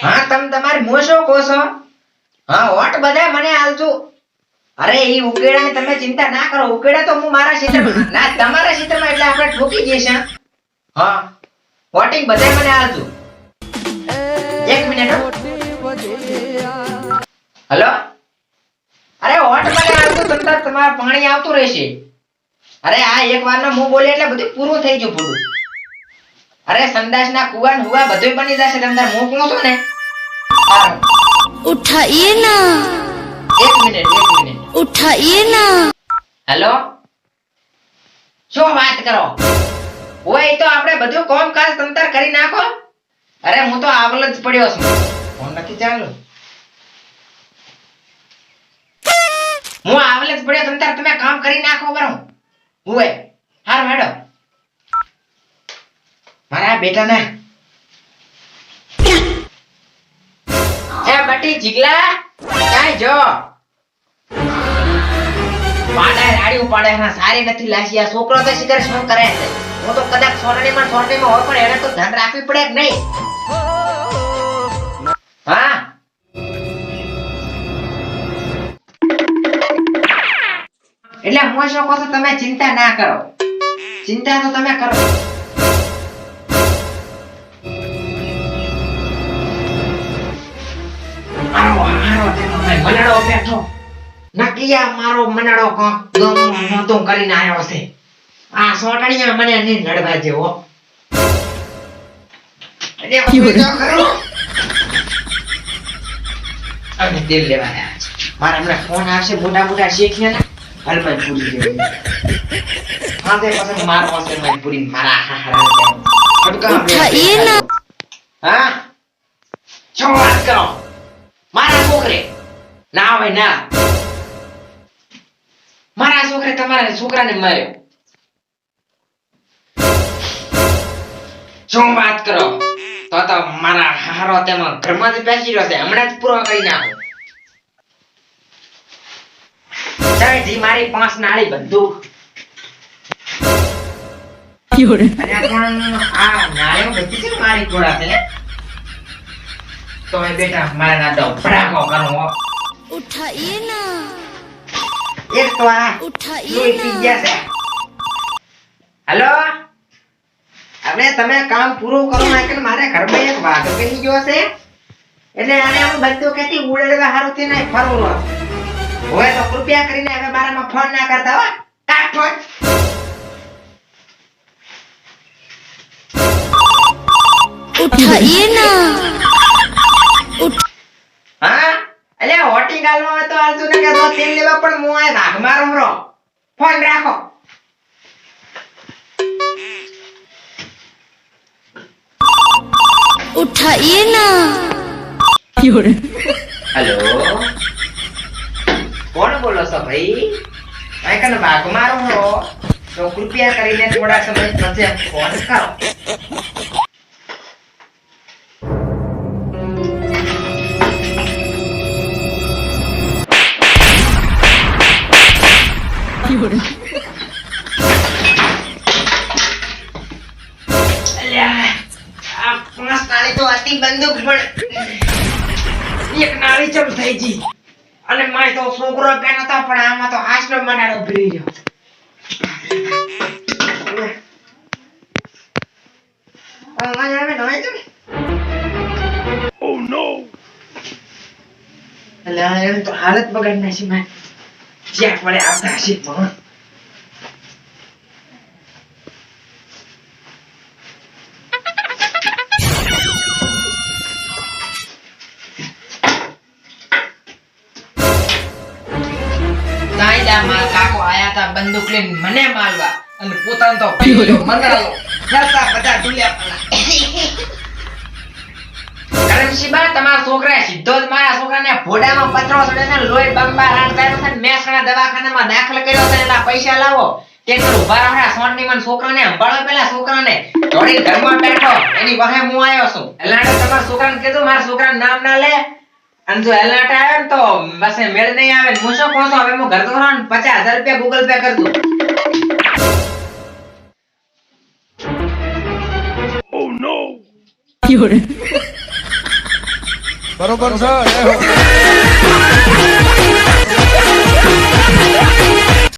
હા તમ તમારી મોશો કહો છો. હા વોટ બધા મને આલજો. અરે ઈ ઉકેડા ને તમે ચિંતા ના કરો. ઉકેડા તો હું મારા ક્ષેત્રમાં ના તમારા ક્ષેત્રમાં એટલે આપણે ઠોકી જઈશું. હા વોટિંગ બધા મને આલજો. એક મિનિટ હો. હેલો અરે વોટ મને આલજો તંતર તમારા પાણી આવતું રહેશે. અરે આ એક વારનો હું બોલે એટલે બધું પૂરું થઈ ગયું પૂરું. અરે સંડાસના કુવા ને હુવા બધું બની જશે તંતર હું કહું છું ને. उठाइए ना એક મિનિટ उठाइए ना હેલો શું વાત કરો. ઓય તો આપણે બધું કામકાજ તંતર કરી નાખો. અરે હું તો આવલ જ પડ્યો છું. ફોન નથી ચાલુ. હું આવલ જ પડ્યો તંતર તમે કામ કરી નાખો બરો. ઓય હાર હેડો મારા બેટાને. એ બટી જીગલા કાઈ જો પાડા રાડી ઉપાડે ના સારી નથી લાસી. આ છોકરો તો શિકાર શું કરે છે. હું તો કદાચ સોરણીમાં હોય પણ એને તો ધ્યાન રાખવી પડે કે નહીં. હા એટલે હું શું કહું છું તમે ચિંતા ના કરો. ચિંતા તો તમે કરો. મનડો બેઠો નકિયા મારો મનડો નતો કરીને આવ્યો છે. આ સોટણીયા મને ની નડવા જેવો. અરે અને તેલ લેવા આવ્યા છે. મારા હમણાં ફોન આવશે મોટા મોટા શેખને ને હલમાં પૂરી જેવું. હા તે પછી મારો હશે મેં પૂરી મારા उठाइए ना હા શું વાત કરો. મારા છોકરે ના હોય ના. મારા છોકરે તમારા છોકરાને માર્યો. શું વાત કરો. તો મારા હારો તેમાં ઘરમાં જ બેસી રહ્યો છે. હમણાં જ પૂરો કરી નાખો. જી મારી 5 નાળી બંદૂક. અરે પણ આ નાળીઓ બધી છે મારી ઘોડા છે. તો એ બેટા મારા ના દો ભડાકો કરો. उठाइए ना એક તો આ उठाइए લોહી પી ना ગયા છે. હેલો હવે તમે કામ પૂરું કરો નાખે. મારે ઘરમાં એક વાઘ પેલી ગયો છે એટલે આને હું બંદૂક કેતી ઉડાડવા હારું થી નહીં ફરવું. હવે તો કૃપયા કરીને હવે મારામાં ફોન ના કરતા હો. કાટ ફોન. उठाइए ना હા એટલે હોટી ગાલમાં હોય તો આલતું ને કે તો તેલ લેવા પણ હું આ વાઘ મારું રો. ફોન રાખો. उठाइए ना હેલો કોણ બોલો છો ભાઈ. કઈ કને વાઘ મારું રો તો કૃપયા કરીને થોડા સમય પછી ફોન કરો. અલ્યા આ 5 નાળી તો હતી બંદૂક પણ એક નાળી ચમ થઈ ગઈ. અને માય તો છોકરો પેનો તો પણ આમાં તો આસલો મનાડો ભરી ગયો. Oh no! અલ્યા એમ તો હાલત બગાડી નાખી મેં. જ્યાં પડે આવતા હશે પણ મારા કાકો આયા તા બંદૂક લઈને મને મારવા અને પોતાને તો પીડ્યો મંગળાયો. નરતા બધા ઢુલ્યા પડા. કરમશીબા તમારા છોકરાએ સીધો જ મારા છોકરાને ભોડામાં પથરો ચડે છે. લોહી બંબા રાણ કર્યો છે. મેસણા દવાખાનામાં દાખલ કર્યો છે. એના પૈસા લાવો. તે તો ઉભા રહા સોનની મન છોકરાને સંભાળો. પેલા છોકરાને દોડી ઘરમાં બેઠો એની વાહે હું આવ્યો છું. એલાડે તમારા છોકરાને કીધું મારા છોકરાનું નામ ના લે. અને જો એલર્ટ આવે ને તો બસ મેળ નહીં આવે. હું શું કહું છું હવે હું ઘર તો 50,000 રૂપિયા ગૂગલ પે કર દઉં. Oh no! બરોબર છે જય હો.